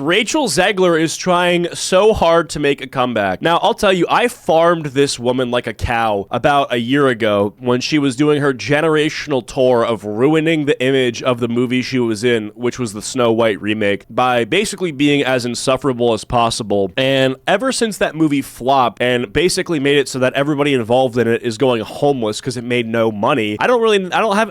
Rachel Zegler is trying so hard to make a comeback. Now, I'll tell you, I farmed this woman like a cow about a year ago when she was doing her generational tour of ruining the image of the movie she was in, which was the Snow White remake, by basically being as insufferable as possible. And ever since that movie flopped and basically made it so that everybody involved in it is going homeless because it made no money, I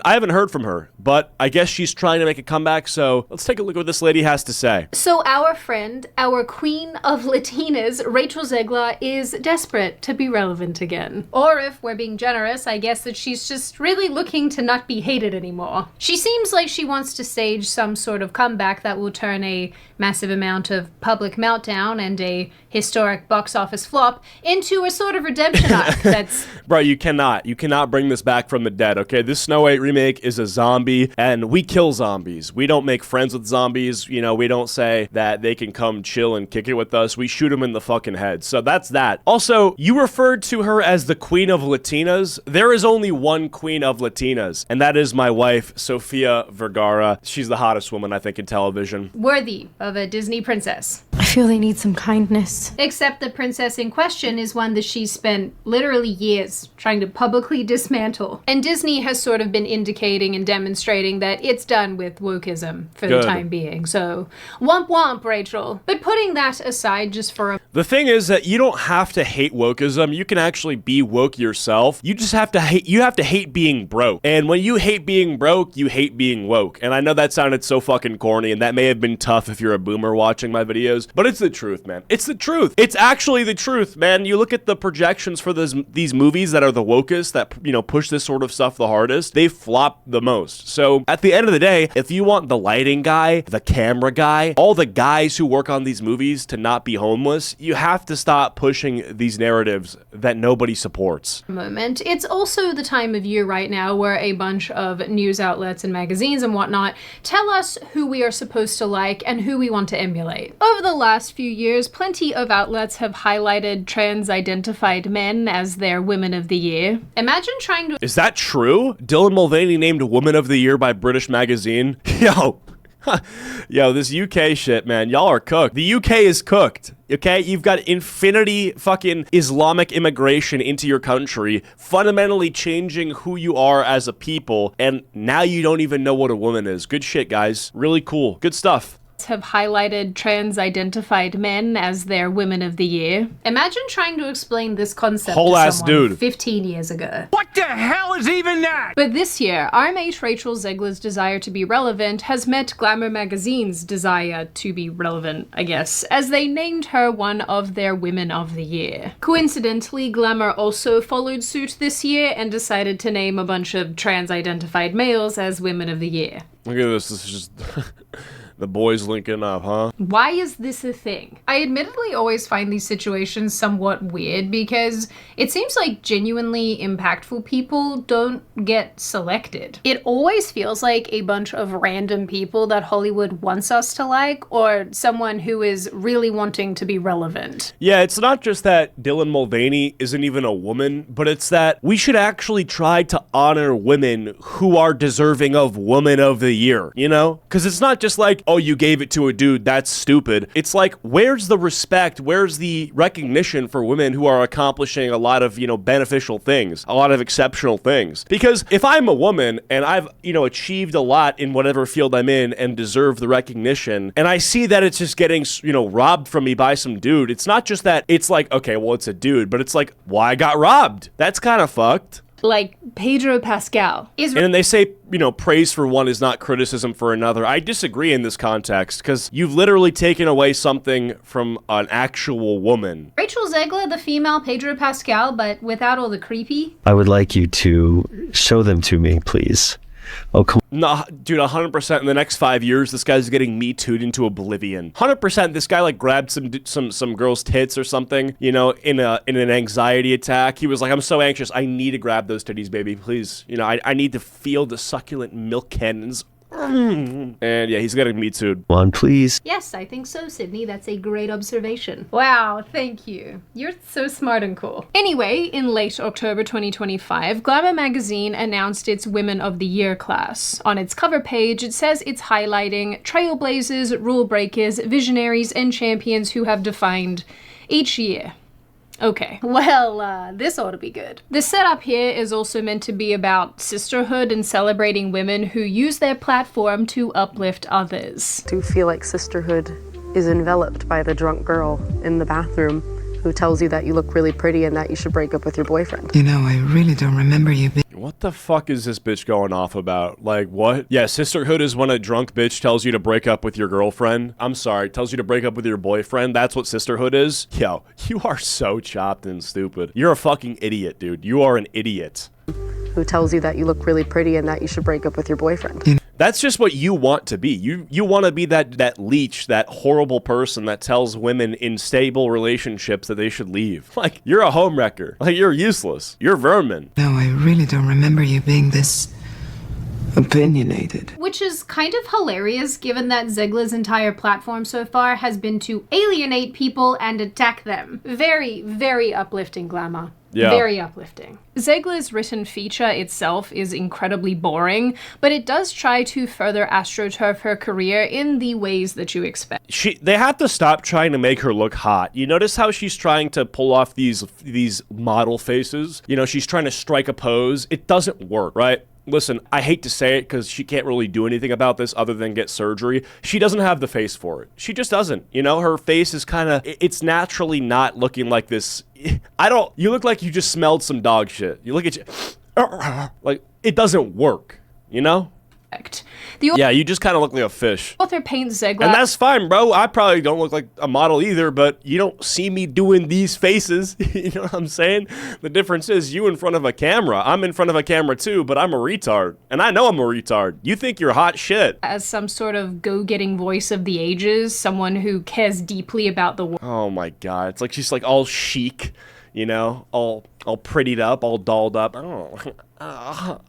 haven't heard from her, but I guess she's trying to make a comeback. So let's take a look at what this lady has to say. So our friend, our queen of Latinas, Rachel Zegler, is desperate to be relevant again. Or if we're being generous, I guess that she's just really looking to not be hated anymore. She seems like she wants to stage some sort of comeback that will turn a massive amount of public meltdown and a historic box office flop into a sort of redemption arc that's... Bro, you cannot bring this back from the dead, okay? This Snow White remake is a zombie, and we kill zombies. We don't make friends with zombies, you know, we don't say that they can come chill and kick it with us. We shoot them in the fucking head. So that's that. Also, you referred to her as the queen of Latinas. There is only one queen of Latinas, and that is my wife, Sofia Vergara. She's the hottest woman, I think, in television. Worthy of a Disney princess. I feel they need some kindness. Except the princess in question is one that she's spent literally years trying to publicly dismantle. And Disney has sort of been indicating and demonstrating that it's done with wokeism for the time being. So, womp womp, Rachel. But putting that aside just for a... The thing is that you don't have to hate wokeism. You can actually be woke yourself. You just have to hate being broke. And when you hate being broke, you hate being woke. And I know that sounded so fucking corny, and that may have been tough if you're a boomer watching my videos, but it's the truth, man. It's the truth. It's actually the truth, man. You look at the projections for these movies that are the wokest, that, you know, push this sort of stuff the hardest, they flop the most. So at the end of the day, if you want the lighting guy, the camera guy, all the guys who work on these movies to not be homeless, you have to stop pushing these narratives that nobody supports. Moment. It's also the time of year right now where a bunch of news outlets and magazines and whatnot tell us who we are supposed to like and who we want to emulate. Over the last few years, plenty of outlets have highlighted trans-identified men as their Women of the Year. Imagine trying to... Is that true? Dylan Mulvaney named Woman of the Year by British Magazine? Yo, this UK shit, man. Y'all are cooked. The UK is cooked. Okay, you've got infinity fucking Islamic immigration into your country, fundamentally changing who you are as a people, and now you don't even know what a woman is. Good shit, guys. Really cool. Good stuff. Have highlighted trans-identified men as their Women of the Year. Imagine trying to explain this concept to someone 15 years ago. What the hell is even that? But this year, our mate Rachel Zegler's desire to be relevant has met Glamour magazine's desire to be relevant, I guess, as they named her one of their Women of the Year. Coincidentally, Glamour also followed suit this year and decided to name a bunch of trans-identified males as Women of the Year. Look at this. This is just... The boys linking up, huh? Why is this a thing? I admittedly always find these situations somewhat weird because it seems like genuinely impactful people don't get selected. It always feels like a bunch of random people that Hollywood wants us to like, or someone who is really wanting to be relevant. Yeah, it's not just that Dylan Mulvaney isn't even a woman, but it's that we should actually try to honor women who are deserving of Woman of the Year, you know? Because it's not just like, oh, you gave it to a dude, that's stupid. It's like, where's the respect? Where's the recognition for women who are accomplishing a lot of, you know, beneficial things, a lot of exceptional things? Because if I'm a woman and I've, you know, achieved a lot in whatever field I'm in and deserve the recognition, and I see that it's just getting, you know, robbed from me by some dude, it's not just that it's like, okay, well, it's a dude, but it's like, why I got robbed? That's kind of fucked. Like Pedro Pascal. And they say, you know, praise for one is not criticism for another. I disagree in this context because you've literally taken away something from an actual woman. Rachel Zegler, the female Pedro Pascal, but without all the creepy. I would like you to show them to me, please. Oh, come on. No, dude, 100% in the next 5 years, this guy's getting Me Too'd into oblivion. 100% this guy, like, grabbed some girl's tits or something, you know, in an anxiety attack. He was like, I'm so anxious. I need to grab those titties, baby, please. You know, I need to feel the succulent milk cannons And yeah, he's getting me too. One, please. Yes, I think so, Sydney. That's a great observation. Wow, thank you. You're so smart and cool. Anyway, in late October 2025, Glamour magazine announced its Women of the Year class. On its cover page, it says it's highlighting trailblazers, rule breakers, visionaries, and champions who have defined each year. Okay, well, this ought to be good. The setup here is also meant to be about sisterhood and celebrating women who use their platform to uplift others. I do feel like sisterhood is enveloped by the drunk girl in the bathroom who tells you that you look really pretty and that you should break up with your boyfriend. You know, I really don't remember you being... What the fuck is this bitch going off about? Like, what? Yeah, sisterhood is when a drunk bitch tells you to break up with your girlfriend. I'm sorry, tells you to break up with your boyfriend. That's what sisterhood is? Yo, you are so chopped and stupid. You're a fucking idiot, dude. You are an idiot. Who tells you that you look really pretty and that you should break up with your boyfriend. That's just what you want to be. You want to be that leech, that horrible person that tells women in stable relationships that they should leave. Like, you're a homewrecker. Like, you're useless. You're vermin. No, I really don't remember you being this opinionated. Which is kind of hilarious given that Zegler's entire platform so far has been to alienate people and attack them. Very, very uplifting, Glamour. Yeah. Very uplifting. Zegler's written feature itself is incredibly boring, but it does try to further astroturf her career in the ways that you expect. They have to stop trying to make her look hot. You notice how she's trying to pull off these model faces? You know, she's trying to strike a pose. It doesn't work, right? Listen, I hate to say it because she can't really do anything about this other than get surgery. She doesn't have the face for it. She just doesn't. You know, her face is kind of, it's naturally not looking like this. You look like you just smelled some dog shit. You look at you, like, it doesn't work, you know? Yeah, you just kind of look like a fish. Author paints Zegler. And that's fine, bro. I probably don't look like a model either, but you don't see me doing these faces. You know what I'm saying? The difference is you in front of a camera. I'm in front of a camera too, but I'm a retard. And I know I'm a retard. You think you're hot shit. As some sort of go-getting voice of the ages, someone who cares deeply about the world. Oh my God. It's like she's like all chic, you know, all prettied up, all dolled up. Oh.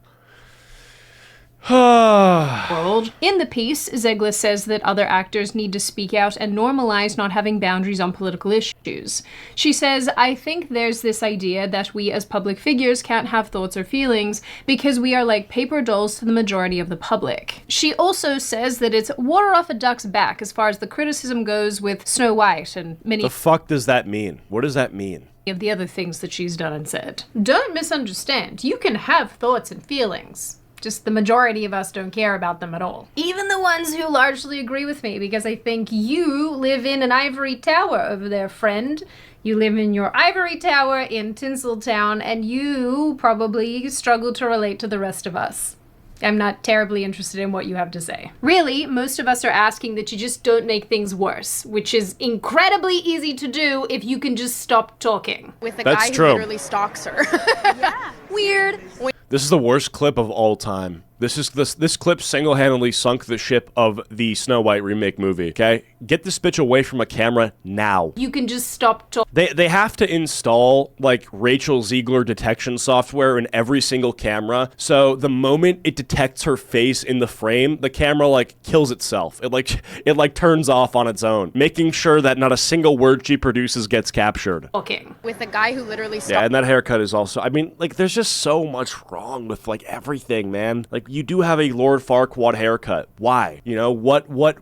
World. In the piece, Zegler says that other actors need to speak out and normalize not having boundaries on political issues. She says, I think there's this idea that we as public figures can't have thoughts or feelings because we are like paper dolls to the majority of the public. She also says that it's water off a duck's back as far as the criticism goes with Snow White and many The fuck does that mean? What does that mean? of the other things that she's done and said. Don't misunderstand. You can have thoughts and feelings. Just the majority of us don't care about them at all. Even the ones who largely agree with me, because I think you live in an ivory tower over there, friend. You live in your ivory tower in Tinseltown, and you probably struggle to relate to the rest of us. I'm not terribly interested in what you have to say. Really, most of us are asking that you just don't make things worse, which is incredibly easy to do if you can just stop talking. With a That's guy true. who literally stalks her. Yeah. Weird. This is the worst clip of all time. This clip single-handedly sunk the ship of the Snow White remake movie, okay? Get this bitch away from a camera now. You can just stop talking. They have to install, like, Rachel Zegler detection software in every single camera, so the moment it detects her face in the frame, the camera, like, kills itself. It turns off on its own, making sure that not a single word she produces gets captured. Talking. With a guy who literally stalks Yeah, and that haircut is also, I mean, like, there's just so much wrong with, like, everything, man. Like, you do have a Lord Farquaad haircut. Why? You know, what? Weird.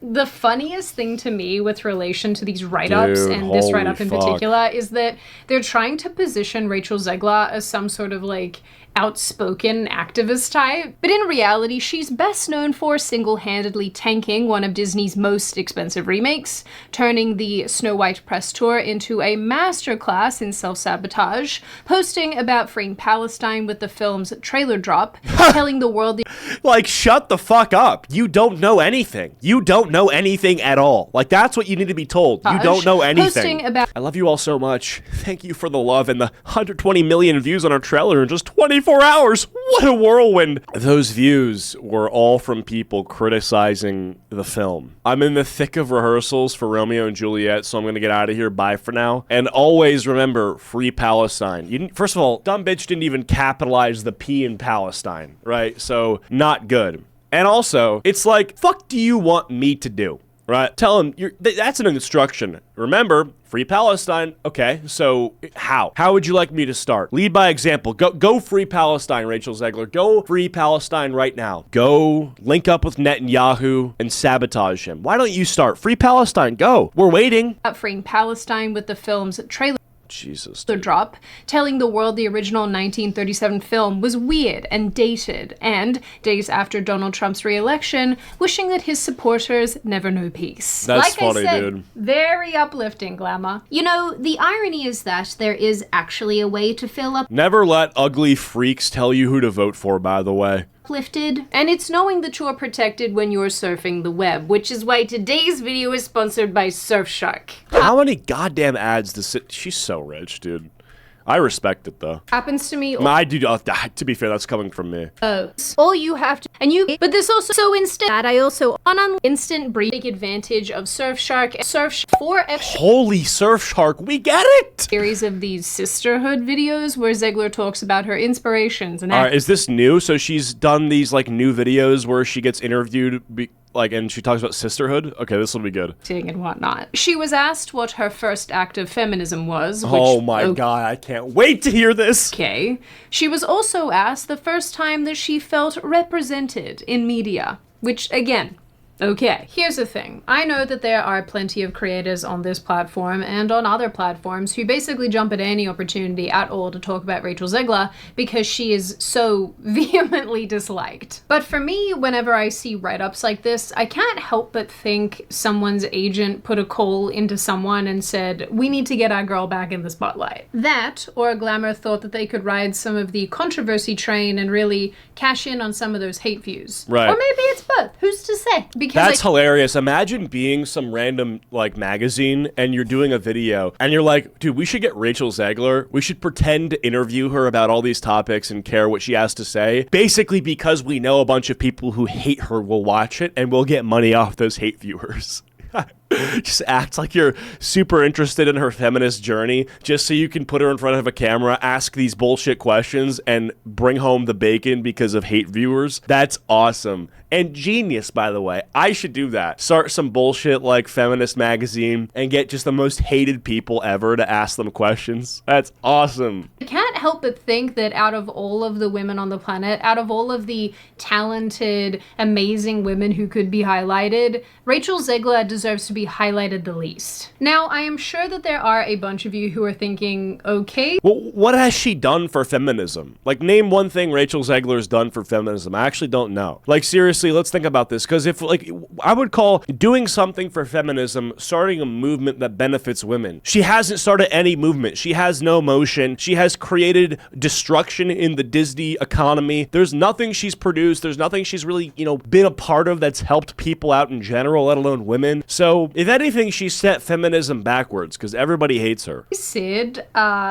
The funniest thing to me with relation to these write-ups, Dude, and this holy write-up in fuck. particular, is that they're trying to position Rachel Zegler as some sort of, like, outspoken activist type, but in reality, she's best known for single-handedly tanking one of Disney's most expensive remakes, turning the Snow White press tour into a masterclass in self-sabotage, posting about freeing Palestine with the film's trailer drop, telling the world the Like, shut the fuck up. You don't know anything. You don't know anything at all. Like, that's what you need to be told. You don't know anything. posting about I love you all so much. Thank you for the love and the 120 million views on our trailer in just 24 24 hours. What a whirlwind. Those views were all from people criticizing the film. I'm in the thick of rehearsals for Romeo and Juliet, so I'm going to get out of here. Bye for now. And always remember, free Palestine. First of all, dumb bitch didn't even capitalize the P in Palestine, right? So, not good. And also, it's like, fuck do you want me to do? Right? Tell him, that's an instruction. Remember, free Palestine. Okay, so how? How would you like me to start? Lead by example. Go free Palestine, Rachel Zegler. Go free Palestine right now. Go link up with Netanyahu and sabotage him. Why don't you start? Free Palestine, go. We're waiting. Freeing Palestine with the film's trailer. Jesus. The drop, telling the world the original 1937 film was weird and dated, and days after Donald Trump's re-election, wishing that his supporters never know peace. That's like funny, I said, dude. Very uplifting, Glamour. You know, the irony is that there is actually a way to fill up Never let ugly freaks tell you who to vote for, by the way. uplifted. And it's knowing that you're protected when you're surfing the web, which is why today's video is sponsored by Surfshark. How many goddamn ads does it? She's so rich, dude. I respect it, though. Happens to me. I do. To be fair, that's coming from me. All you have to, but this also, so instead, that I also, on instant brief, take advantage of Surfshark, for extra Holy Surfshark, we get it! series of these sisterhood videos where Zegler talks about her inspirations and All right, is this new? So she's done these, like, new videos where she gets interviewed, and she talks about sisterhood? Okay, this will be good. acting and whatnot. She was asked what her first act of feminism was, which, Oh my god, I can't wait to hear this! Okay. She was also asked the first time that she felt represented in media, which, again, okay. Here's the thing. I know that there are plenty of creators on this platform and on other platforms who basically jump at any opportunity at all to talk about Rachel Zegler because she is so vehemently disliked. But for me, whenever I see write-ups like this, I can't help but think someone's agent put a call into someone and said, we need to get our girl back in the spotlight. That, or Glamour thought that they could ride some of the controversy train and really cash in on some of those hate views. Right. Or maybe it's both. Who's to say? Because That's hilarious. Imagine being some random, like, magazine and you're doing a video and you're like, dude, we should get Rachel Zegler. We should pretend to interview her about all these topics and care what she has to say. Basically because we know a bunch of people who hate her will watch it and we'll get money off those hate viewers. Just act like you're super interested in her feminist journey just so you can put her in front of a camera, ask these bullshit questions, and bring home the bacon because of hate viewers. That's awesome. And genius, by the way. I should do that. Start some bullshit like feminist magazine and get just the most hated people ever to ask them questions. That's awesome. I can't help but think that out of all of the women on the planet, out of all of the talented, amazing women who could be highlighted, Rachel Zegler deserves to be highlighted the least. Now, I am sure that there are a bunch of you who are thinking, okay. Well, what has she done for feminism? Like, name one thing Rachel Zegler's done for feminism. I actually don't know. Like, seriously, let's think about this. Because if, like, I would call doing something for feminism starting a movement that benefits women. She hasn't started any movement. She has no motion. She has created destruction in the Disney economy. There's nothing she's produced. There's nothing she's really, been a part of that's helped people out in general, let alone women. So, if anything, she set feminism backwards because everybody hates her. Sid,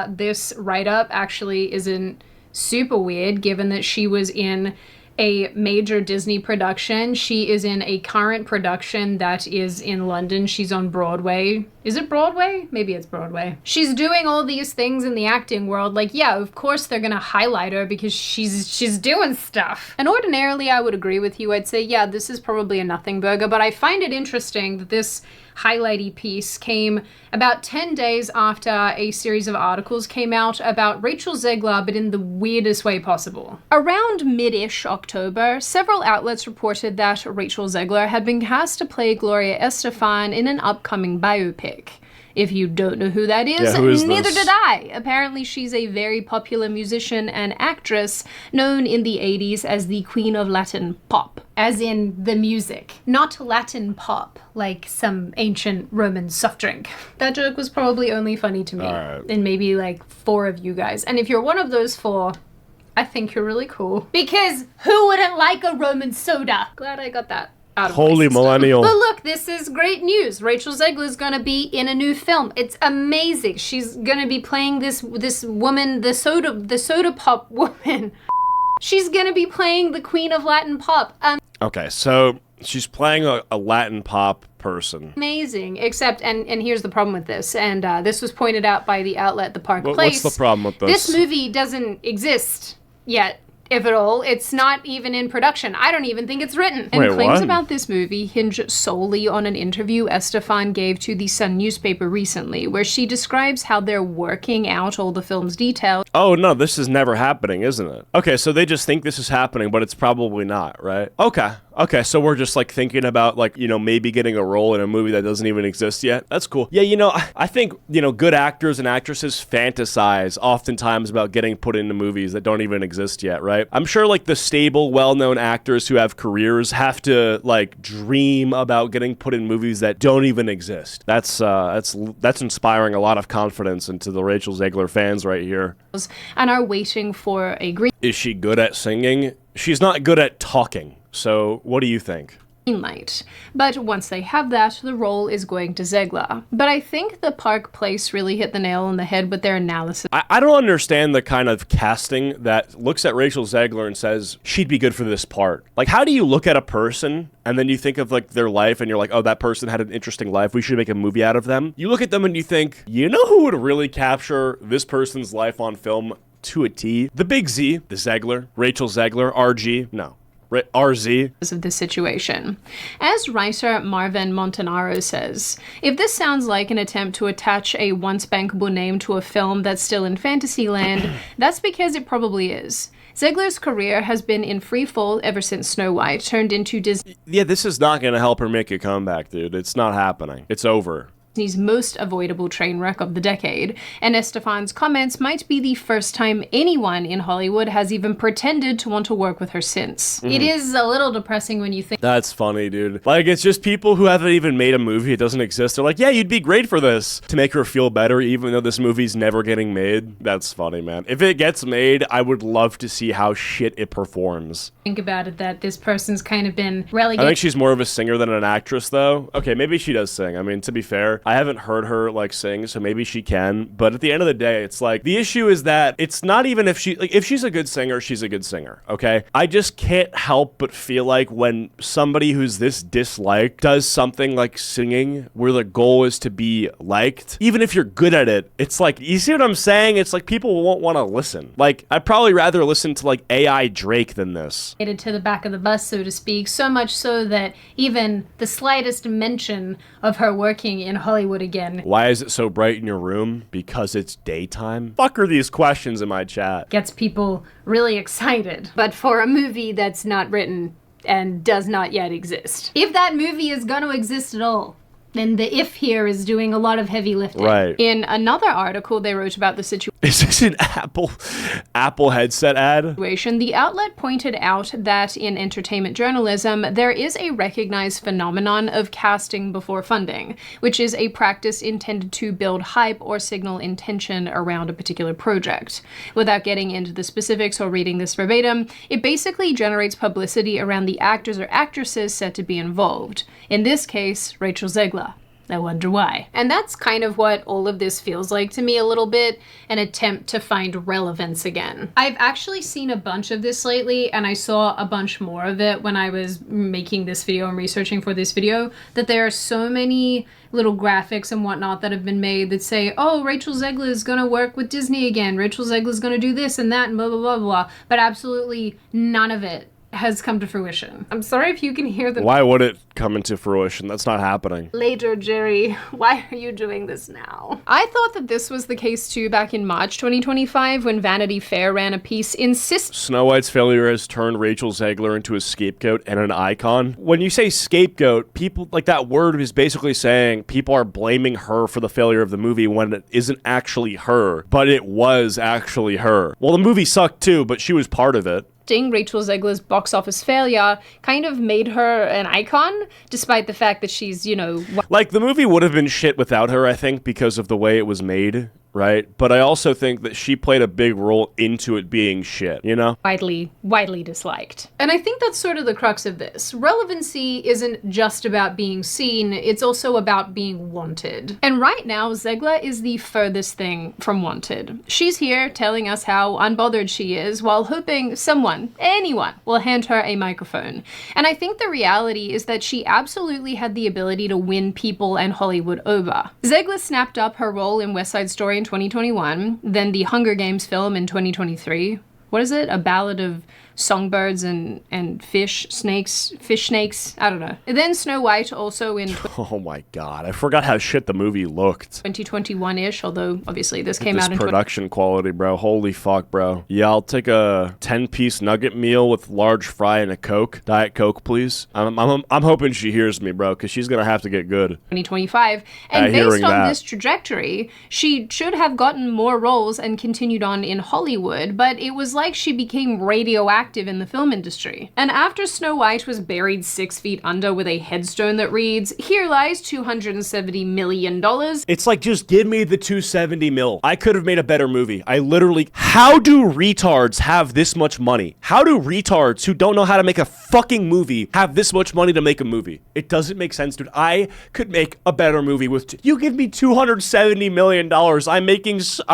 this write-up actually isn't super weird given that she was in a major Disney production. She is in a current production that is in London. She's on Broadway. Is it Broadway? Maybe it's Broadway. She's doing all these things in the acting world. Like, yeah, of course they're gonna highlight her because she's doing stuff. And ordinarily I would agree with you. I'd say, yeah, this is probably a nothing burger, but I find it interesting that this highlighty piece came about 10 days after a series of articles came out about Rachel Zegler, but in the weirdest way possible. Around mid-ish October, several outlets reported that Rachel Zegler had been cast to play Gloria Estefan in an upcoming biopic. If you don't know who that is, Yeah, who is neither this? did I. Apparently she's a very popular musician and actress known in the 80s as the Queen of Latin Pop, as in the music, not Latin pop, like some ancient Roman soft drink. That joke was probably only funny to me, Alright. and maybe like 4 of you guys. And if you're one of those 4, I think you're really cool. Because who wouldn't like a Roman soda? Glad I got that out of Holy my system. millennial. But look, this is great news. Rachel Zegler is going to be in a new film. It's amazing. She's going to be playing this woman, the soda pop woman. She's going to be playing the queen of Latin pop. Okay, so she's playing a Latin pop person. Amazing. Except, and here's the problem with this, and this was pointed out by the outlet The Park Place. What's the problem with this? This movie doesn't exist yet, if at all. It's not even in production. I don't even think it's written. And Wait, claims what? about this movie hinge solely on an interview Estefan gave to the Sun newspaper recently, where she describes how they're working out all the film's details. Oh, no, this is never happening, isn't it? Okay, so they just think this is happening, but it's probably not, right? Okay, so we're just, like, thinking about, like, you know, maybe getting a role in a movie that doesn't even exist yet. That's cool. Yeah, you know, I think, you know, good actors and actresses fantasize oftentimes about getting put into movies that don't even exist yet, right? I'm sure, like, the stable, well-known actors who have careers have to, like, dream about getting put in movies that don't even exist. That's inspiring a lot of confidence into the Rachel Zegler fans right here. And are waiting for a green Is she good at singing? She's not good at talking. So, what do you think? light. But once they have that, the role is going to Zegler. But I think the Park Place really hit the nail on the head with their analysis. I don't understand the kind of casting that looks at Rachel Zegler and says, she'd be good for this part. Like, how do you look at a person and then you think of, like, their life and you're like, oh, that person had an interesting life. We should make a movie out of them. You look at them and you think, you know who would really capture this person's life on film to a T? The big Z, the Zegler, Rachel Zegler, RG. No. RZ. Of this situation. As writer Marvin Montanaro says, if this sounds like an attempt to attach a once bankable name to a film that's still in fantasy land, that's because it probably is. Zegler's career has been in free fall ever since Snow White turned into Disney's this is not going to help her make a comeback, dude. It's not happening. It's over. most avoidable train wreck of the decade, and Estefan's comments might be the first time anyone in Hollywood has even pretended to want to work with her since. It is a little depressing when you think That's funny, dude. Like, it's just people who haven't even made a movie, it doesn't exist. They're like, yeah, you'd be great for this. To make her feel better, even though this movie's never getting made. That's funny, man. If it gets made, I would love to see how shit it performs. about it, that this person's kind of been I relegated. think she's more of a singer than an actress, though. Okay, maybe she does sing. I mean, to be fair, I haven't heard her, like, sing, so maybe she can. But at the end of the day, it's like, the issue is that it's not even if she's a good singer, she's a good singer, okay? I just can't help but feel like when somebody who's this disliked does something like singing, where the goal is to be liked, even if you're good at it, it's like, you see what I'm saying? It's like people won't want to listen. Like, I'd probably rather listen to, like, AI Drake than this. To the back of the bus, so to speak, so much so that even the slightest mention of her working in Hollywood again Why is it so bright in your room? Because it's daytime? Fuck are these questions in my chat? gets people really excited. But for a movie that's not written and does not yet exist. If that movie is going to exist at all, then the if here is doing a lot of heavy lifting. Right. In another article they wrote about the situation, Is this an Apple headset ad? the outlet pointed out that in entertainment journalism, there is a recognized phenomenon of casting before funding, which is a practice intended to build hype or signal intention around a particular project. Without getting into the specifics or reading this verbatim, it basically generates publicity around the actors or actresses set to be involved. In this case, Rachel Zegler. I wonder why. And that's kind of what all of this feels like to me a little bit, an attempt to find relevance again. I've actually seen a bunch of this lately, and I saw a bunch more of it when I was making this video and researching for this video, that there are so many little graphics and whatnot that have been made that say, oh, Rachel Zegler is gonna work with Disney again, Rachel Zegler is gonna do this and that and blah, blah, blah, blah, but absolutely none of it has come to fruition. I'm sorry if you can hear the Why would it come into fruition? That's not happening. later, Jerry. Why are you doing this now? I thought that this was the case too back in March 2025 when Vanity Fair ran a piece insisting Snow White's failure has turned Rachel Zegler into a scapegoat and an icon. When you say scapegoat, people, like, that word is basically saying people are blaming her for the failure of the movie when it isn't actually her, but it was actually her. Well, the movie sucked too, but she was part of it. Rachel Zegler's box office failure kind of made her an icon, despite the fact that she's, Like, the movie would have been shit without her, I think, because of the way it was made. right? But I also think that she played a big role into it being shit, you know? Widely disliked. And I think that's sort of the crux of this. Relevancy isn't just about being seen, it's also about being wanted. And right now, Zegler is the furthest thing from wanted. She's here telling us how unbothered she is while hoping anyone, will hand her a microphone. And I think the reality is that she absolutely had the ability to win people and Hollywood over. Zegler snapped up her role in West Side Story in 2021, then the Hunger Games film in 2023. What is it? A Ballad of Songbirds and fish snakes, I don't know. And then Snow White also in Oh my god, I forgot how shit the movie looked. 2021-ish, although obviously this came This out in production quality, bro. Holy fuck, bro. Yeah, I'll take a 10-piece nugget meal with large fry and a Coke. Diet Coke, please. I'm hoping she hears me, bro, because she's gonna have to get good. 2025. And based hearing on that. this trajectory, she should have gotten more roles and continued on in Hollywood, but it was like she became radioactive in the film industry. And after Snow White was buried 6 feet under with a headstone that reads, "Here lies $270 million." It's like, just give me the 270 mil. I could have made a better movie. How do retards have this much money? How do retards who don't know how to make a fucking movie have this much money to make a movie? It doesn't make sense, dude. I could make a better movie with, you give me $270 million. I'm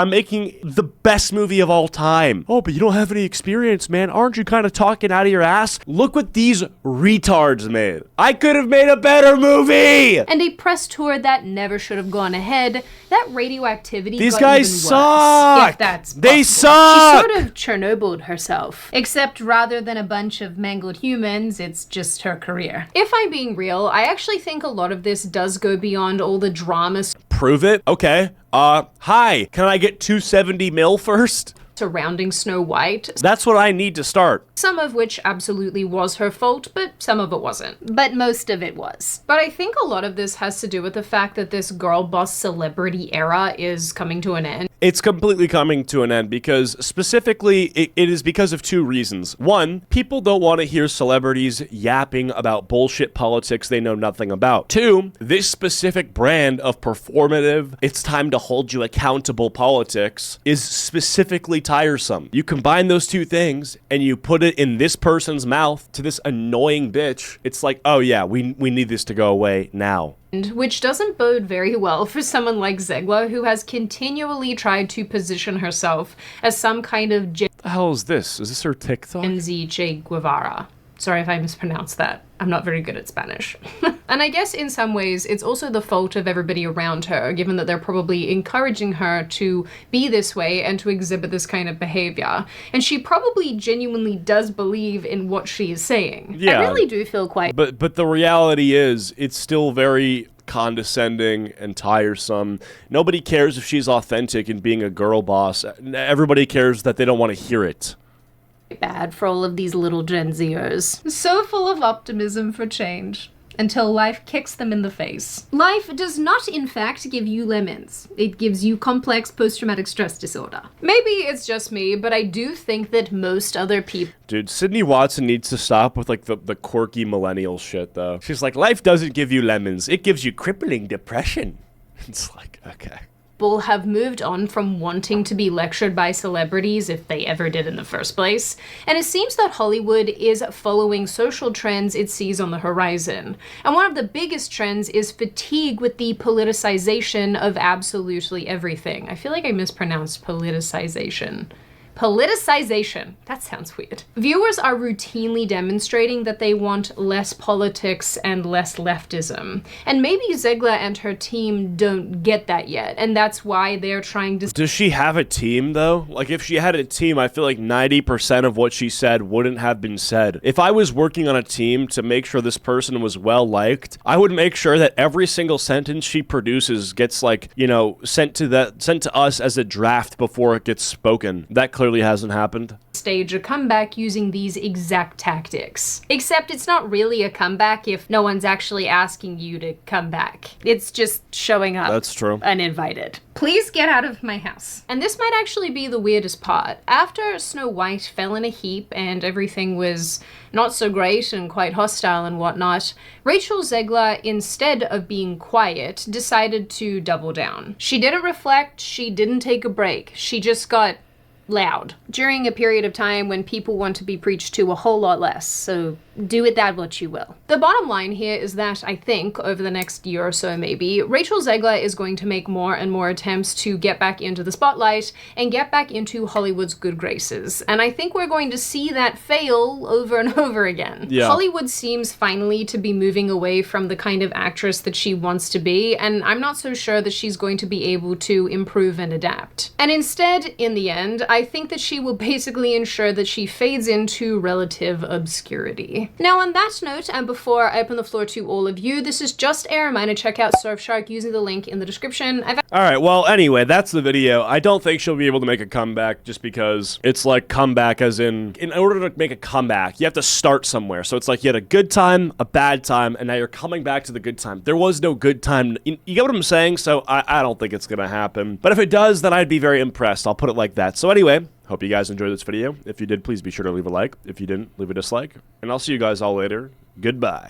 making the best movie of all time. Oh, but you don't have any experience, man. Aren't you kind of talking out of your ass? Look what these retards made. I could have made a better movie. And a press tour that never should have gone ahead. That radioactivity These got guys even suck. worse. If that's They possible. suck. She sort of Chernobyled herself. Except rather than a bunch of mangled humans, it's just her career. If I'm being real, I actually think a lot of this does go beyond all the drama Prove it? Okay. Hi. Can I get 270 mil first? surrounding Snow White. That's what I need to start. Some of which absolutely was her fault, but some of it wasn't. But most of it was. But I think a lot of this has to do with the fact that this girl boss celebrity era is coming to an end. It's completely coming to an end because specifically it is because of two reasons. One, people don't want to hear celebrities yapping about bullshit politics they know nothing about. Two, this specific brand of performative, it's time to hold you accountable politics is specifically tiresome. You combine those two things and you put it in this person's mouth to this annoying bitch. It's like, oh yeah, we need this to go away now. Which doesn't bode very well for someone like Zegler, who has continually tried to position herself as some kind of What the hell is this? Is this her TikTok? Gen Z Che Guevara. Sorry if I mispronounced that. I'm not very good at Spanish. And I guess in some ways, it's also the fault of everybody around her, given that they're probably encouraging her to be this way and to exhibit this kind of behavior. And she probably genuinely does believe in what she is saying. Yeah. I really do feel quite... But the reality is, it's still very condescending and tiresome. Nobody cares if she's authentic in being a girl boss. Everybody cares that they don't want to hear it. bad for all of these little Gen Zers. So full of optimism for change. Until life kicks them in the face. Life does not, in fact, give you lemons. It gives you complex post-traumatic stress disorder. Maybe it's just me, but I do think that most other people... Dude, Sydney Watson needs to stop with, like, the quirky millennial shit, though. She's like, life doesn't give you lemons. It gives you crippling depression. It's like, okay. Have moved on from wanting to be lectured by celebrities, if they ever did in the first place, and it seems that Hollywood is following social trends it sees on the horizon. And one of the biggest trends is fatigue with the politicization of absolutely everything. I feel like I mispronounced politicization. Politicization. That sounds weird. Viewers are routinely demonstrating that they want less politics and less leftism. And maybe Zegler and her team don't get that yet, and that's why they're trying to... Does she have a team, though? Like, if she had a team, I feel like 90% of what she said wouldn't have been said. If I was working on a team to make sure this person was well-liked, I would make sure that every single sentence she produces gets, like, you know, sent to us as a draft before it gets spoken. That clearly hasn't happened. Stage a comeback using these exact tactics. Except it's not really a comeback if no one's actually asking you to come back. It's just showing up. That's true. Uninvited. Please get out of my house. And this might actually be the weirdest part. After Snow White fell in a heap and everything was not so great and quite hostile and whatnot, Rachel Zegler, instead of being quiet, decided to double down. She didn't reflect, she didn't take a break, she just got loud during a period of time when people want to be preached to a whole lot less, so do with that what you will. The bottom line here is that I think over the next year or so maybe, Rachel Zegler is going to make more and more attempts to get back into the spotlight and get back into Hollywood's good graces. And I think we're going to see that fail over and over again. Yeah. Hollywood seems finally to be moving away from the kind of actress that she wants to be, and I'm not so sure that she's going to be able to improve and adapt. And instead, in the end, I think that she will basically ensure that she fades into relative obscurity. Now on that note, and before I open the floor to all of you, this is just a reminder, check out Surfshark using the link in the description. Alright, well, anyway, that's the video. I don't think she'll be able to make a comeback just because it's like comeback as in order to make a comeback, you have to start somewhere. So it's like you had a good time, a bad time, and now you're coming back to the good time. There was no good time. You get what I'm saying? So I don't think it's gonna happen. But if it does, then I'd be very impressed. I'll put it like that. So anyway, hope you guys enjoyed this video. If you did, please be sure to leave a like. If you didn't, leave a dislike. And I'll see you guys all later. Goodbye.